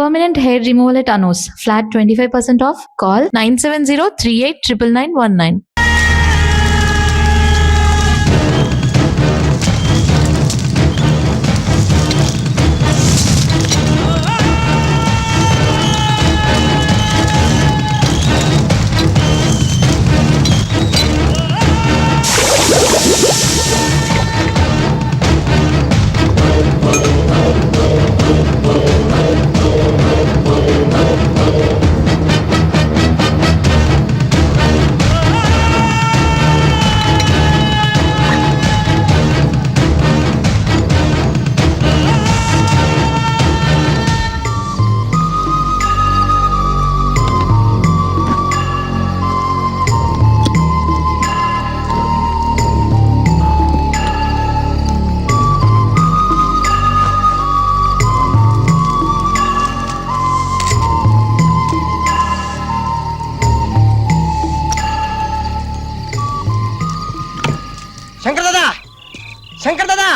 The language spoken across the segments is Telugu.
Permanent hair removal at Anos. Flat 25% off. Call 970-389919. Shankar Dada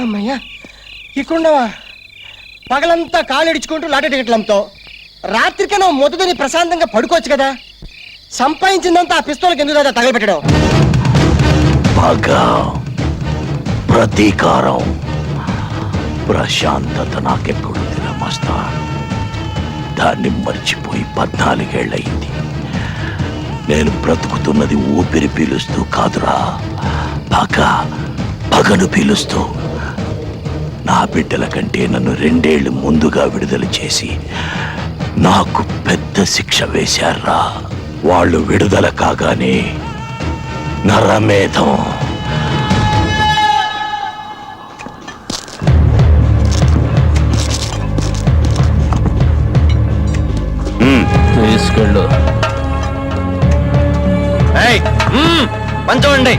అమ్మయ్యా ఇక్కడున్నావా? పగలంతా కాలు ఇడుచుకుంటూ లాటరీ టికెట్లు అమ్ముతావు, రాత్రికే నువ్వు మొదటిని ప్రశాంతంగా పడుకోవచ్చు కదా. సంపాదించిందంతా ఆ పిస్తోల్కి ఎందుకు దాదా తగలబెట్టడం? పగ, ప్రతీకారం, ప్రశాంతత నాకెప్పుడు మస్తా. దాన్ని మర్చిపోయి 14 ఏళ్ళయింది. నేను బ్రతుకుతున్నది ఊపిరి పీలుస్తూ కాదురా, పగను పీలుస్తూ. నా బిడ్డల కంటే నన్ను 2 ఏళ్లు ముందుగా విడుదల చేసి నాకు పెద్ద శిక్ష వేశారా. వాళ్ళు విడుదల కాగానే నరమేధం తీసుకెళ్ళు. పంచండి.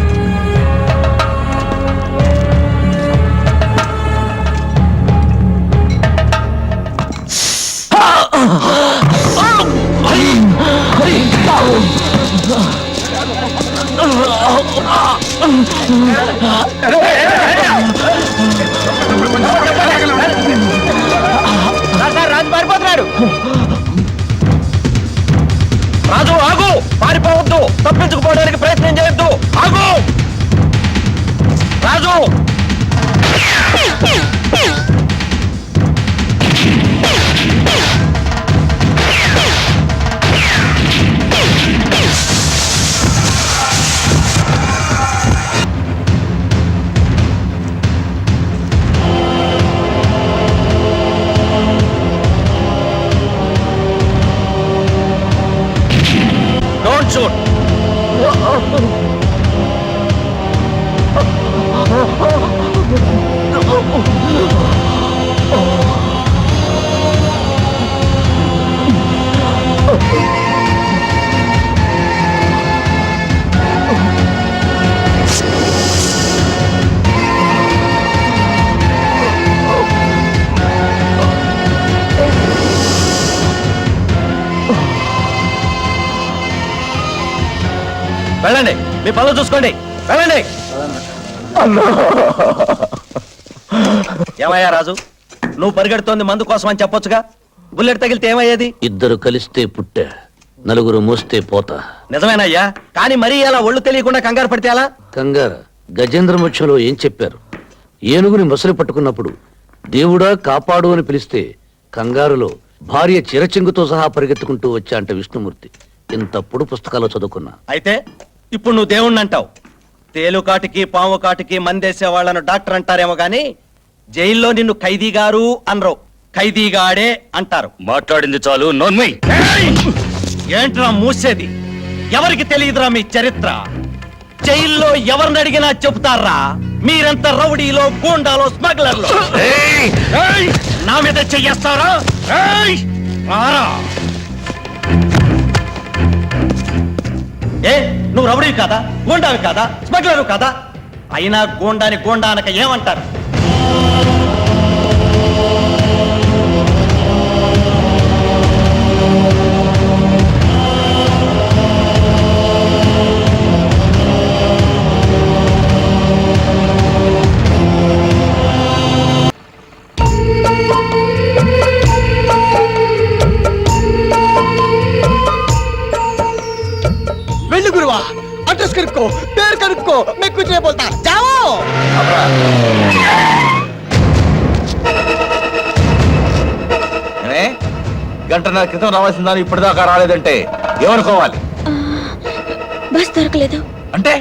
రాజు పారిపోతున్నాడు. రాజు ఆగు, పారిపోవద్దు, తప్పించుకుపోవడానికి ప్రయత్నం చేయొద్దు, ఆగు రాజు. Don't shoot. వెళ్ళండి, మీ పనులు చూసుకోండి, వెళ్ళండి. ఏమయ్యా రాజు, నువ్వు పరిగెడుతోంది మందు కోసం అని చెప్పొచ్చుగా. బుల్లెట్ తగిలితే ఏమయ్యేది? 2 కలిస్తే పుట్టే, 4 మోస్తే పోతా. నిజమేనయ్యా, కానీ మరీ అలా ఒళ్ళు తెలియకుండా కంగారు పడితే అలా? కంగారు గజేంద్ర మోక్షంలో ఏం చెప్పారు? ఏనుగుని మొసలి పట్టుకున్నప్పుడు దేవుడా కాపాడు అని పిలిస్తే కంగారులో భార్య చిరచెంగుతో సహా పరిగెత్తుకుంటూ వచ్చా అంట విష్ణుమూర్తి. ఇంతప్పుడు పుస్తకాలు చదువుకున్నా. అయితే ఇప్పుడు నువ్వు దేవుణ్ణి అంటావు. తేలుకాటికి పాము కాటికి మందేసే వాళ్లను డాక్టర్ అంటారేమో గాని జైల్లో నిన్ను ఖైదీ గారు అనరు, ఖైదీగాడే అంటారు. మాట్లాడింది చాలు, నోన్మై. ఏంట్రా మూసేది? ఎవరికి తెలియదురా మీ చరిత్ర? జైల్లో ఎవరిని అడిగినా చెబుతారా మీరెంత రౌడీలో, గూండాలో, స్మగ్లర్లో. నా మీద చెయ్యేస్తారా? ఏ నువ్వు రౌడీ కాదా, గూండావి కాదా, స్మగ్లరు కాదా? అయినా గూండాని గూండా అనక ఏమంటారు? గంటన్నర క్రితం రావాల్సిన దాన్ని ఇప్పటిదాకా రాలేదంటే ఏమనుకోవాలి? బస్ దొరకలేదు. అంటే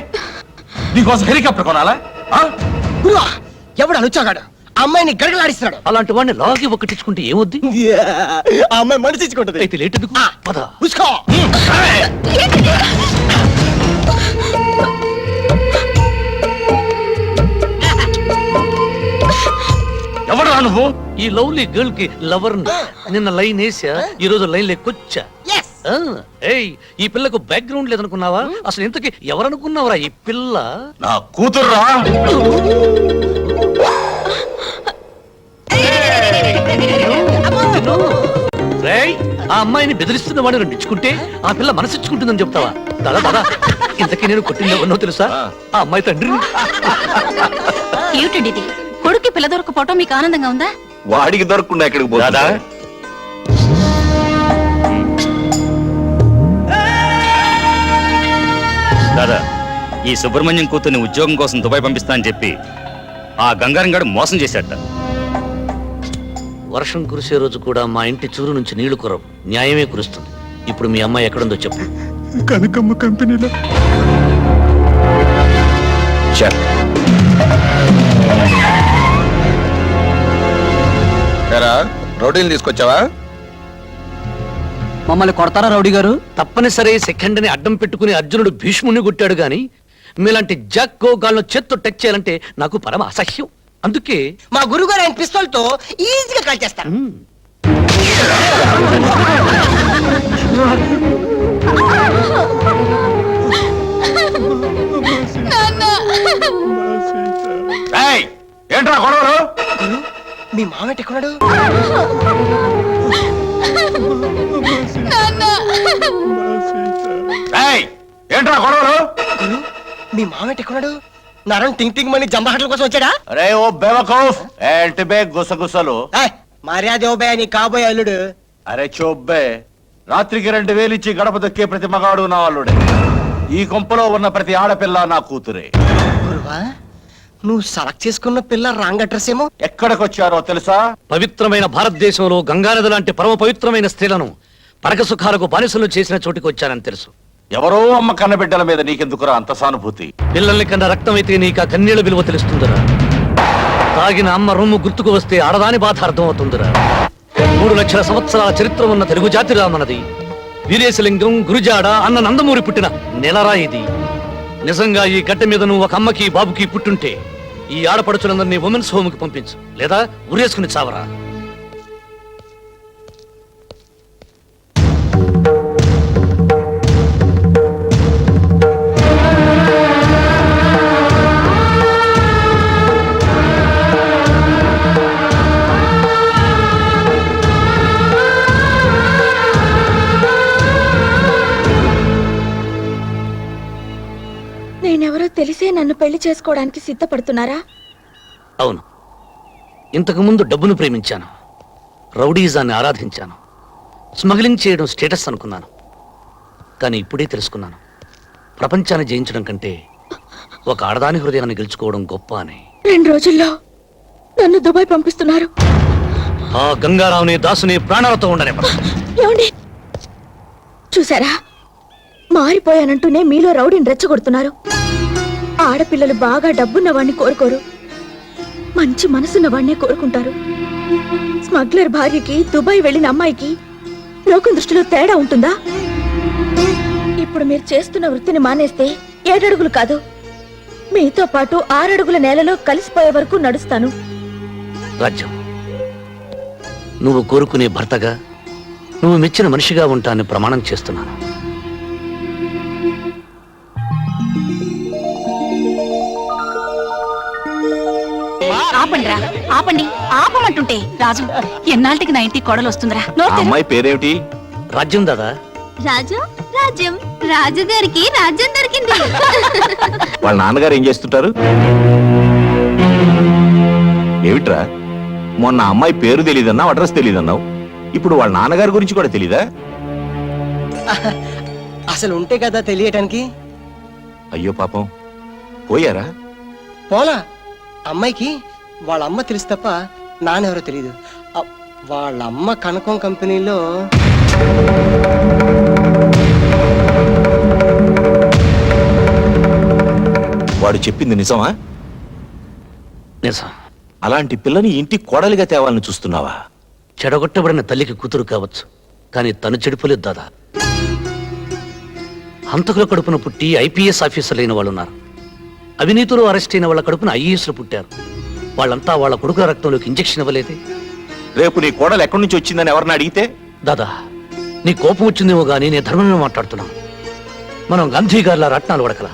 నీకోసం హెలికాప్టర్ కొనాలా? గురువా, ఎవడు అలుచాగాడు అమ్మాయిని గడగలాడిస్తున్నాడు. అలాంటి వాడిని లాగి ఒకటించుకుంటే ఏమొద్ది? ఆ అమ్మాయి మనసు ఇచ్చుకుంటది. అయితే లేట్ ఎందుకు? పద. ఉస్కో. ఎవడరా నువ్వు? ఈ లవ్లీ గర్ల్ కి లవర్ నిన్న లైన్ వేసా, ఈ రోజు లైన్ లెక్కొచ్చా. Yes. ఏయ్, ఈ పిల్లకు బ్యాక్గ్రౌండ్ లేదనుకున్నావా? అసలు ఇంతకి ఎవరనుకున్నావురా ఈ పిల్ల? నా కూతుర్రా. రేయ్, ఆ అమ్మాయిని బెదిరిస్తున్న వాడిని నిచ్చుకుంటే ఆ పిల్ల మనసిచ్చుకుంటుందని చెప్తావా? దాదా దాదా, ఇంతకీ నేను కొట్టింది ఎవరినో తెలుసా? ఆ అమ్మాయి తండ్రిని. ఏమిటండి ఇది? కొడుక్కి పిల్ల దొరకపోవటం మీకు ఆనందంగా ఉందా? వాడికి దొరకకుండా ఎక్కడికి పోదా? దాదా, ఈ సుబ్రహ్మణ్యం కూతుర్ని ఉద్యోగం కోసం దుబాయ్ పంపిస్తా అని చెప్పి ఆ గంగారం గారు మోసం చేశాట. వర్షం కురిసే రోజు కూడా మా ఇంటి చూరు నుంచి నీళ్లు కురవు, న్యాయమే కురుస్తుంది. ఇప్పుడు మీ అమ్మాయి ఎక్కడుందో చెప్పు. కనకమ్మ కంపెనీలో. రౌడీలు తీసుకొచ్చావా? మమ్మల్ని కొడతారా రౌడీ గారు? తప్పనిసరి సెకండ్ ని అడ్డం పెట్టుకుని అర్జునుడు భీష్ముని కొట్టాడు గాని మీలాంటి జక్కో గాల్లో చేత్తో టచ్ చేయాలంటే నాకు పరమ అసహ్యం. అందుకే మా గురుగారు ఆయన పిస్తోల్ తో ఈజీగా కాల్ చేస్తారు. ఏంట్రా గొడవలు? గురు, మీ మామేట ఎక్కడున్నాడు? ఏంట్రా గొడవలు? గురు, మీ మామేట ఎక్కడున్నాడు? నరం టింగ్ టింగ్ మని జంబహట్ల కోసం వచ్చాడా? అరే ఓ బేవకూఫ్, ఏంటి బే గుసగుసలు? మర్యాద ఓబే నీ కాబోయే అల్లుడు. అరే చోబ్బే, రాత్రికి 2000 ఇచ్చి గడప దొక్కే ప్రతి మగాడు నా అల్లుడే. ఈ కొంపలో ఉన్న ప్రతి ఆడపిల్ల నా కూతురే. గురువా, నువ్వు సెలెక్ట్ చేసుకున్న పిల్ల రాంగ్ అడ్రస్ ఏమో. ఎక్కడికొచ్చారో తెలుసా? పవిత్రమైన భారతదేశంలో గంగానది లాంటి పరమ పవిత్రమైన స్త్రీలను పరక సుఖాలకు బానిసలు చేసిన చోటికి వచ్చానని తెలుసు. ఎవరో అమ్మ కన్నబిడ్డల మీద నీకెందుకురా అంత సానుభూతి? పిల్లల్ని కన్నా రక్తం అయితే నీకు ఆ కన్నీళ్ళ విలువ తెలుస్తుందిరా. తాగిన అమ్మ రొమ్ము గుర్తుకు వస్తే ఆడదాని బాధ అర్థం అవుతుందిరా. 3 లక్షల సంవత్సరాల చరిత్ర ఉన్న తెలుగు జాతిరా మనది. వీరేశలింగం, గురుజాడ అన్న నందమూరి పుట్టిన నెలరా ఇది. నిజంగా ఈ గడ్డ మీద నువ్వు ఒక అమ్మకి బాబుకి పుట్టుంటే ఈ ఆడపడుచులందరినీ ఉమెన్స్ హోమ్ కి పంపించు, లేదా ఉరేసుకుని చావరా. నేనెవరో తెలిసే నన్ను పెళ్లి చేసుకోవడానికి సిద్ధపడుతున్నారా? అవును, ఇంతకు ముందు డబ్బును ప్రేమించాను, రౌడీజాన్ని ఆరాధించాను, స్మగ్లింగ్ చేయడం స్టేటస్ అనుకున్నాను. కానీ ఇప్పుడే తెలుసుకున్నాను, ప్రపంచాన్ని జయించడం కంటే ఒక ఆడదాని హృదయాన్ని గెలుచుకోవడం గొప్ప అని. 2 రోజుల్లో నన్ను దుబాయ్ పంపిస్తున్నారు. ఆ గంగారావుని దాసుని ప్రాణాలతో ఉండనే. ఏమండి, చూసారా? మారిపోయానంటూనే మీలో రౌడీని రెచ్చగొడుతున్నారు. ఆడపిల్లలు బాగా డబ్బున్న వాడిని కోరుకోరు, మంచి మనసున్న వాడినే కోరుకుంటారు. స్మగ్లర్ భార్యకి దుబాయ్ వెళ్ళిన అమ్మాయికి లోకం దృష్టిలో తేడా ఉంటుందా? ఇప్పుడు మీరు చేస్తున్న వృత్తిని మానేస్తే 7 అడుగులు కాదు, మీతో పాటు 6 అడుగుల నేలలో కలిసిపోయే వరకు నడుస్తాను. రాజ్యం, నువ్వు కోరుకునే భర్తగా, నువ్వు మెచ్చిన మనిషిగా ఉంటానని ప్రమాణం చేస్తున్నాను. ఆపండిరా, ఆపండి, ఆపమంటుంటే. రాజు, ఎన్నాళ్ళకి నా ఇంటికి కోడలు వస్తుందిరా? అమ్మాయి పేరేమిటి? రాజ్యం దాదా. రాజు, రాజ్యం, రాజుగారికి రాజ్యం దొరికింది. వాళ్ళ నాన్నగారు ఏం చేస్తుంటారు? ఏమిట్రా, మొన్న అమ్మాయి పేరు తెలియదన్నావు, అడ్రస్ తెలియదన్నావు, ఇప్పుడు వాళ్ళ నాన్నగారి గురించి కూడా తెలీదా? అసలు ఉంటే కదా తెలియటానికి. అయ్యో పాపం, పోయారా? పోలా. అమ్మాయికి వాళ్ళ అమ్మ తెలుసు తప్ప నాన్నెవరో తెలియదు. వాళ్ళ అమ్మ కనకం కంపెనీలో వాడు చెప్పింది నిజమా? నిజం. అలాంటి పిల్లని ఇంటి కోడలిగా తేవాలని చూస్తున్నావా? చెడగొట్టబడిన తల్లికి కూతురు కావచ్చు, కానీ తను చెడిపోలేదు దాదా. హంతకుల కడుపున పుట్టి ఐపీఎస్ ఆఫీసర్లు అయిన వాళ్ళు ఉన్నారు. అవినీతిలో అరెస్ట్ అయిన వాళ్ళ కడుపున ఐఏఎస్లు పుట్టారు. వాళ్ళంతా వాళ్ళ కొడుకుల రక్తంలోకి ఇంజెక్షన్ ఇవ్వలేదే. రేపు నీ కోడలు ఎక్కడి నుంచి వచ్చిందని ఎవరిని అడిగితే? దాదా, నీ కోపం వచ్చిందేమో గానీ నేను ధర్మమే మాట్లాడుతున్నాం. మనం గాంధీ గారిలా రత్నాలు వడకల,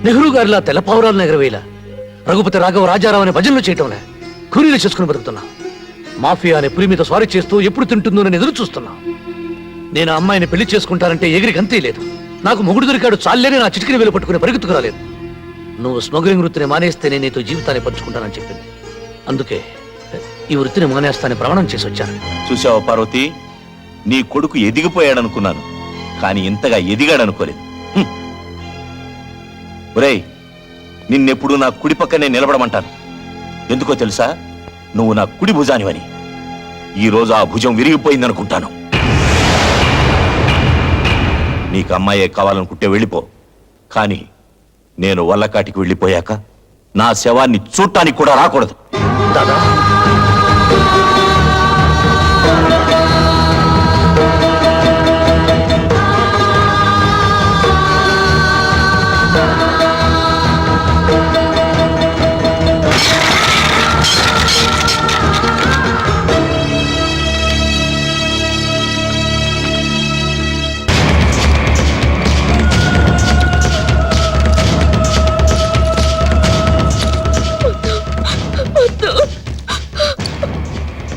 నెహ్రూ గారిలా తెల్లపావురాలను ఎగరవేలా, రఘుపతి రాఘవ రాజారావు అనే భజనలు చేయటంలే కూలీలు చేసుకుని బతుకుతున్నా. మాఫియా అనే పులి మీద స్వారీ చేస్తూ ఎప్పుడు తింటుందో నేను ఎదురు చూస్తున్నా. నేను ఆ అమ్మాయిని పెళ్లి చేసుకుంటానంటే ఎగిరి గంతే లేదు. నాకు మొగుడు దొరికాడు చాలేని నా చిటికిన వేలు పట్టుకుని పరిగెత్తుకురాలేదు. నువ్వు స్మగ్లింగ్ వృత్తిని మానేస్తే నేను నీతో జీవితాన్ని పంచుకుంటానని చెప్పింది. అందుకే ఈ వృత్తిని మానేస్తానని ప్రమాణం చేసి వచ్చాను. చూసావా పార్వతి, నీ కొడుకు ఎదిగిపోయాడనుకున్నాను, కానీ ఇంతగా ఎదిగాడనుకోలేదు. ఒరేయ్, నిన్నెప్పుడు నా కుడి పక్కనే నిలబడమంటాను. ఎందుకో తెలుసా? నువ్వు నా కుడి భుజానివని. ఈ రోజు ఆ భుజం విరిగిపోయిందనుకుంటాను. నీకు అమ్మాయే కావాలనుకుంటే వెళ్ళిపో, కానీ నేను వల్లకాటికి వెళ్ళిపోయాక నా శవాన్ని చూడటానికి కూడా రాకూడదు. దాదా,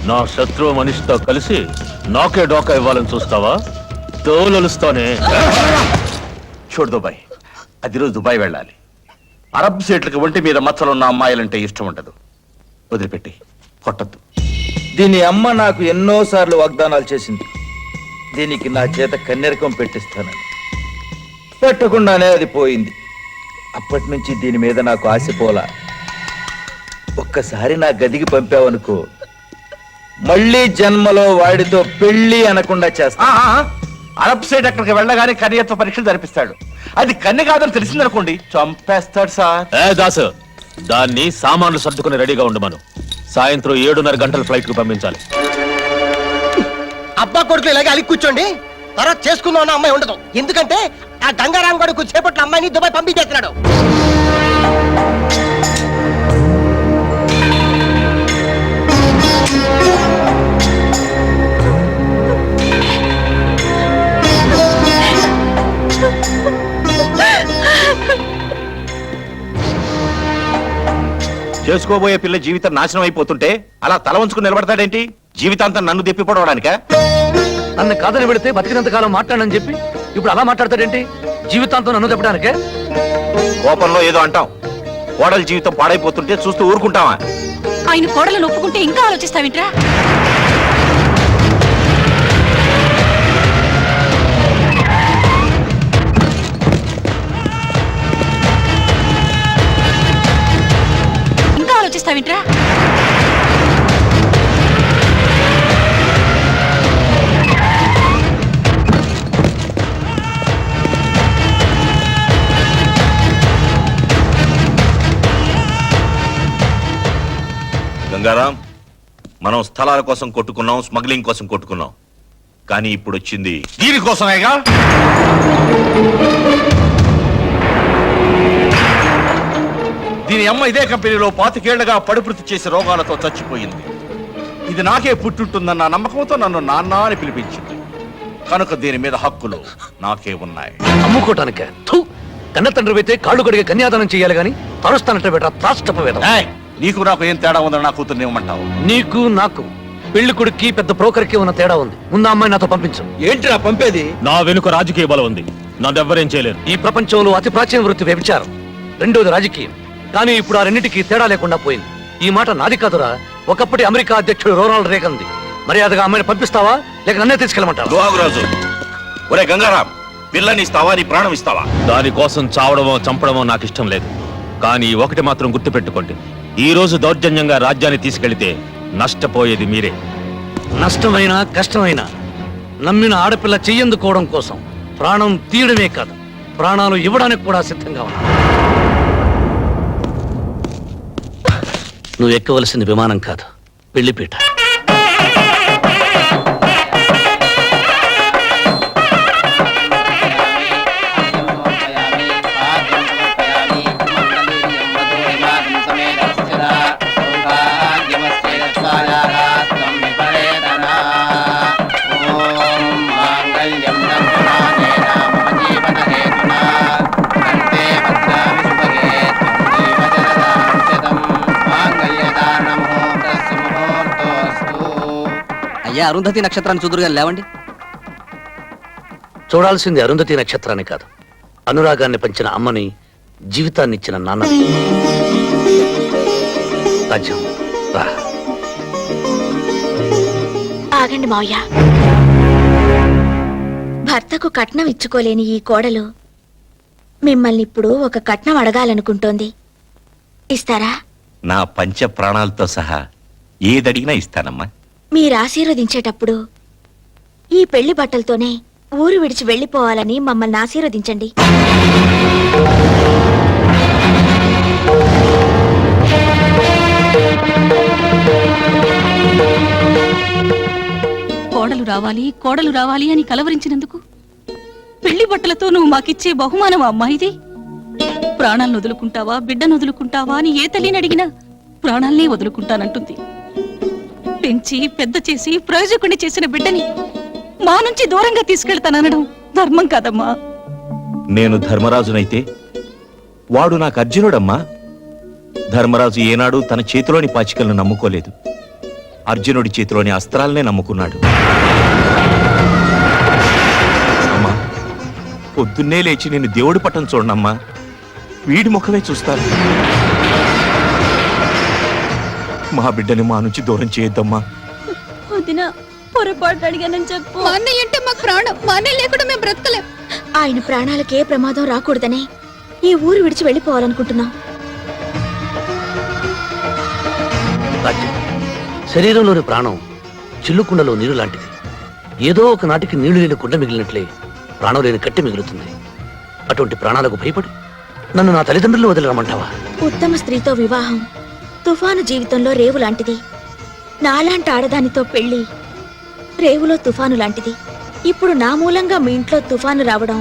నా శత్రువు మనిషితో కలిసి నాకే డోకా ఇవ్వాలని చూస్తావా? తోలుస్తానే. చూడు దుబాయ్, అది రోజు దుబాయ్ వెళ్ళాలి. అరబ్ సీట్లకి ఒంటి మీద మచ్చలున్న అమ్మాయిలంటే ఇష్టం ఉండదు. వదిలిపెట్టి కొట్టద్దు. దీని అమ్మ నాకు ఎన్నోసార్లు వాగ్దానాలు చేసింది. దీనికి నా చేత కన్నెరకం పెట్టిస్తానని. పెట్టకుండానే అది పోయింది. అప్పటి నుంచి దీని మీద నాకు ఆశ పోలా. ఒక్కసారి నా గదికి పంపావనుకో, మళ్ళీ జన్మలో వాడితో పెళ్లి అనకుండా చేస్తా. అరబ్ సైడ్ అక్కడికి వెళ్ళగానే కన్యత్వ పరీక్షలు జరిపిస్తాడు. అది కన్య కాదని తెలిసిందనుకోండి, చంపేస్తాడు సార్. ఏ దాసు, దాన్ని సామాన్లు సర్దుకుని రెడీగా ఉండమను. సాయంత్రం 7:30 గంటల ఫ్లైట్ కు పంపించాలి. అబ్బా కొడుకు ఇలాగే అలిగి కూర్చోండి, తర్వాత చేసుకుందాం అన్న అమ్మాయి ఉండదు. ఎందుకంటే ఆ గంగారాం గడుకు చేపట్ల అమ్మాయిని దుబాయ్ పంపించేస్తున్నాడు. చేసుకోబోయే పిల్ల జీవితం నాశనం అయిపోతుంటే అలా తల వంచుకుని నిలబడతాడేంటి? జీవితాంతం నన్ను దెప్పిపోవడానికా? నన్ను కాదని పెడితే బతికినంత కాలం మాట్లాడని చెప్పి ఇప్పుడు అలా మాట్లాడతాడేంటి? జీవితాంతం నన్ను చెప్పడానికే? కోపంలో ఏదో అంటాం. కోడల జీవితం పాడైపోతుంటే చూస్తూ ఊరుకుంటావా? ఆయన కోడలను ఒప్పుకుంటే ఇంకా ఆలోచిస్తావింట్రా? ఇంకా ఆలోచిస్తావింట్రా? గంగారాం, మనం స్థలాల కోసం కొట్టుకున్నాం, స్మగ్లింగ్ కోసం కొట్టుకున్నాం, కానీ ఇప్పుడు వచ్చింది దీనికోసమేగా. దీని అమ్మ ఇదే కంపెనీలో 25 ఏళ్లుగా పడుపుృతి చేసి రోగాలతో చచ్చిపోయింది. ఇది నాకే పుట్టుంటుందన్న నమ్మకంతో నన్ను నాన్న అని పిలిపించింది. కనుక దీని మీద హక్కులు నాకే ఉన్నాయి. అమ్ముకోటానికే? కన్న తండ్రి అయితే కాళ్ళు కడిగే కన్యాదానం చేయాలి గాని తరుస్తానంటే బెటర్ త్రాష్టపవేదం. నీకు నాకు ఏం తేడా ఉందని నా కూతుర్ని ఇవ్వమంటావు? నీకు నాకు పెళ్లి కొడుక్కి పెద్ద బ్రోకర్కి ఉన్న తేడా ఉంది. ముందు అమ్మాయి నాతో పంపించు. ఏంట్రా పంపేది? నా వెనుక రాజకీయ బలం ఉంది, నన్నెవ్వరేం చేయలేరు. ఈ ప్రపంచంలో అతి ప్రాచీన వృత్తి వ్యభిచారం, రెండోది రాజకీయం. కానీ ఇప్పుడు ఆ రెండింటికి తేడా లేకుండా పోయింది. ఈ మాట నాది కాదురా, ఒకప్పటి అమెరికా అధ్యక్షుడు రొనాల్డ్ రేగన్ది. మర్యాదగా అమ్మాయిని పంపిస్తావా లేక నన్నే తీసుకెళ్ళమంటావా? రాజు, ఒరే గంగారాం, పిల్లని ఇస్తావా, నీ ప్రాణం ఇస్తావా? దానికోసం చావడమో చంపడమో నాకు ఇష్టం లేదు. కానీ ఒకటి మాత్రం గుర్తుపెట్టుకోండి, ఈ రోజు దౌర్జన్యంగా రాజ్యాన్ని తీసుకెళ్తే నష్టపోయేది మీరే. నష్టమైనా కష్టమైనా నమ్మిన ఆడపిల్ల చెయ్యందుకోవడం కోసం ప్రాణం తీయడమే కాదు, ప్రాణాలు ఇవ్వడానికి కూడా సిద్ధంగా ఉన్నా. నువ్వు ఎక్కవలసిన విమానం కాదు, పెళ్లిపీట. అయ్యా, అరుంధతి నక్షత్రాన్ని చూదురుగా లేవండి. చూడాల్సింది అరుంధతి నక్షత్రాన్ని కాదు, అనురాగాన్ని పంచిన అమ్మని, జీవితాన్ని ఇచ్చిన నాన్నని. రాజ్యం రా. ఆగండి మావయ్య. భర్తకు కట్నం ఇచ్చుకోలేని ఈ కోడలు మిమ్మల్ని ఇప్పుడు ఒక కట్నం అడగాలనుకుంటోంది. ఇస్తారా? నా పంచ ప్రాణాలతో సహా ఏదడిగినా ఇస్తానమ్మా. మీరు ఆశీర్వదించేటప్పుడు ఈ పెళ్లి బట్టలతోనే ఊరు విడిచి వెళ్ళిపోవాలని మమ్మల్ని ఆశీర్వదించండి. కోడలు రావాలి అని కలవరించినందుకు పెళ్లి బట్టలతో నువ్వు మాకిచ్చే బహుమానం అమ్మా ఇది. ప్రాణాలను వదులుకుంటావా, బిడ్డను వదులుకుంటావా అని ఏ తల్లిని అడిగినా ప్రాణాలనే వదులుకుంటానంటుంది. పెంచి పెద్ద చేసి ప్రయోజకుడిని చేసిన బిడ్డని మా నుంచి దూరంగా తీసుకెళ్తాననడం ధర్మం కాదమ్మా. నేను ధర్మరాజునైతే వాడు నాకు అర్జునుడమ్మా. ధర్మరాజు ఏనాడు తన చేతిలోని పాచికలను నమ్ముకోలేదు, అర్జునుడి చేతిలోని అస్త్రాలనే నమ్ముకున్నాడు. అమ్మా, పొద్దున్నే లేచి నేను దేవుడి పట్టం చూడనమ్మా, వీడి ముఖమే చూస్తాను. మా బిడ్డని మా నుంచి దూరం చేయొద్దమ్మా. పొరపాటు అడిగానని చెప్పు. మా అన్నయ్య అంటే మాకు ప్రాణం, మా అన్నయ్య లేకుండా మేము బ్రతకలేం. ఆయన ప్రాణాలకే ప్రమాదం రాకూడదనే ఈ ఊరు విడిచి వెళ్ళిపోవాలనుకుంటున్నాం. రాజ్యం, శరీరంలోని ప్రాణం చిల్లుకుండలో నీరు లాంటిది. ఏదో ఒక నాటికి నీళ్లు లేని కుండ మిగిలినట్లే ప్రాణం లేని కట్టె మిగులుతుంది. అటువంటి ప్రాణాలకు భయపడి నన్ను నా తల్లిదండ్రులు వదిలిరమ్మంటావా? ఉత్తమ స్త్రీతో వివాహం తుఫాను జీవితంలో రేవు లాంటిది. నాలాంటి ఆడదానితో పెళ్లి రేవులో తుఫాను లాంటిది. ఇప్పుడు నా మూలంగా మీ ఇంట్లో తుఫాను రావడం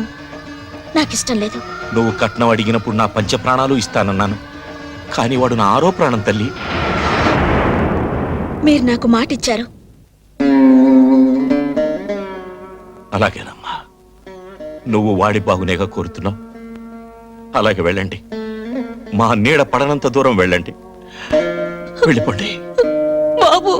నాకిష్టం లేదు. నువ్వు కట్నం అడిగినప్పుడు నా పంచ ప్రాణాలు ఇస్తానన్నాను, కానీ వాడు నా ఆరో ప్రాణం తల్లి. మీరు నాకు మాట ఇచ్చారు. అలాగేనమ్మా, నువ్వు వాడి బాగునేగా కోరుతున్నావు. అలాగే వెళ్ళండి, మా నీడ పడనంత దూరం వెళ్ళండి. వెళ్ళిపోండి బాబు.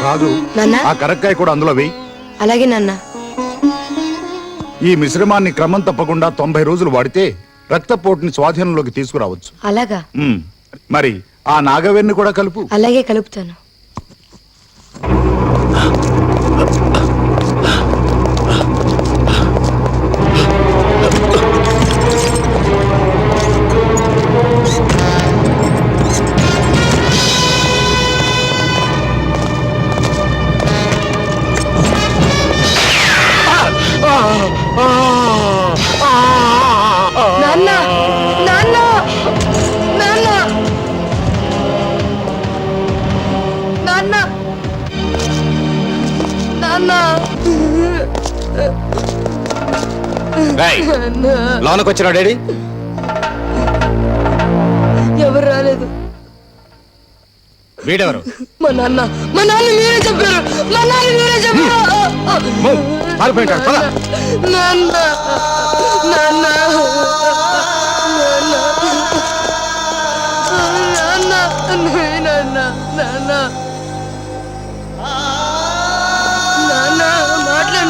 రాజు, ఆ కరక్కాయ కూడా అందులో వెయ్యి. అలాగే నాన్న. ఈ మిశ్రమాన్ని క్రమం తప్పకుండా 90 రోజులు వాడితే రక్తపోటుని స్వాధీనంలోకి తీసుకురావచ్చు. అలాగా? మరి ఆ నాగవేణ్ణి కూడా కలుపు. అలాగే కలుపుతాను. నాన్న, నాన్న, నాన్న, నాన్న, నాన్న. లోనకొచ్చినా డాడీ? వీడెవరు? మా నాన్న మీరే చెప్పారు. మా నాన్న మీరే చెప్పారు. పారిపోయింటాడు, పద. నాన్న నాన్న నాన్న నాన్న నాన్న మాట్లాడు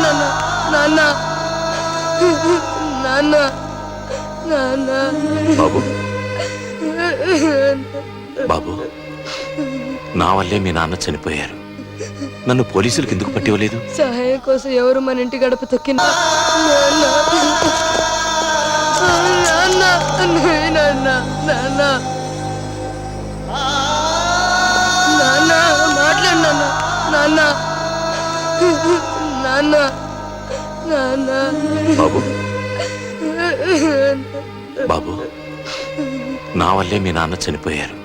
నాన్న నాన్న నాన్న బాబు బాబు, నా వల్లే మీ నాన్న చనిపోయారు. నన్ను పోలీసులకు ఎందుకు పట్టివ్వలేదు? సహాయం కోసం ఎవరు మన ఇంటి గడప తొక్కిన మాట్లాడు నాన్న నాన్న నాన్న బాబు బాబు, నా వల్లే మీ నాన్న చనిపోయారు.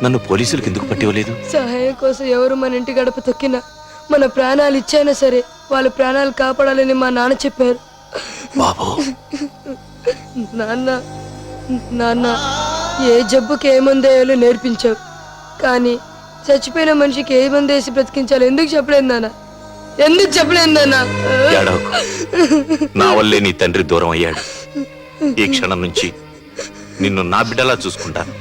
నన్ను పోలీసులకు ఎందుకు పట్టివ్వలేదు? సహాయం కోసం ఎవరు మన ఇంటి గడప తొక్కినా మన ప్రాణాలు ఇచ్చైనా సరే వాళ్ళ ప్రాణాలు కాపాడాలని మా నాన్న చెప్పారు. బాబు నాన్న నాన్న ఏ జబ్బుకి ఏ మందేయాలో నేర్పించావు, కానీ చచ్చిపోయిన మనిషికి ఏ మందేసి బ్రతికించాలో ఎందుకు చెప్పలేదు నాన్న? ఎందుకు చెప్పలేదు నాన్న? ఏడవకు. నా వల్లే నీ తండ్రి దూరం అయ్యాడు. ఈ క్షణం నుంచి నిన్ను నా బిడ్డలా చూసుకుంటాను.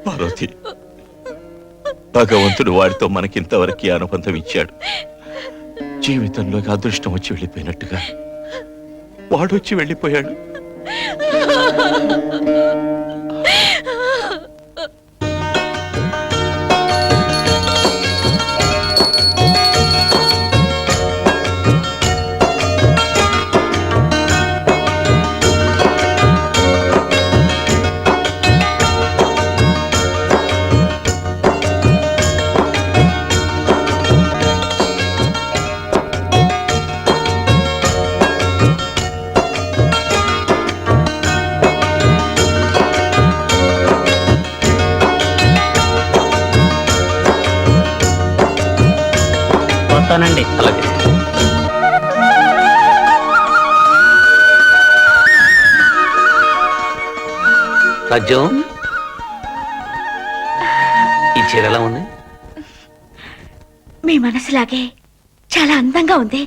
పార్వతి, భగవంతుడు వాడితో మనకింతవరకు అనుబంధం ఇచ్చాడు. జీవితంలోకి అదృష్టం వచ్చి వెళ్ళిపోయినట్టుగా వాడు వచ్చి వెళ్ళిపోయాడు. వస్తానండి. అలాగే. రాజ్యం, ఈ చీర ఎలా ఉంది? మీ మనసులాగే చాలా అందంగా ఉంది.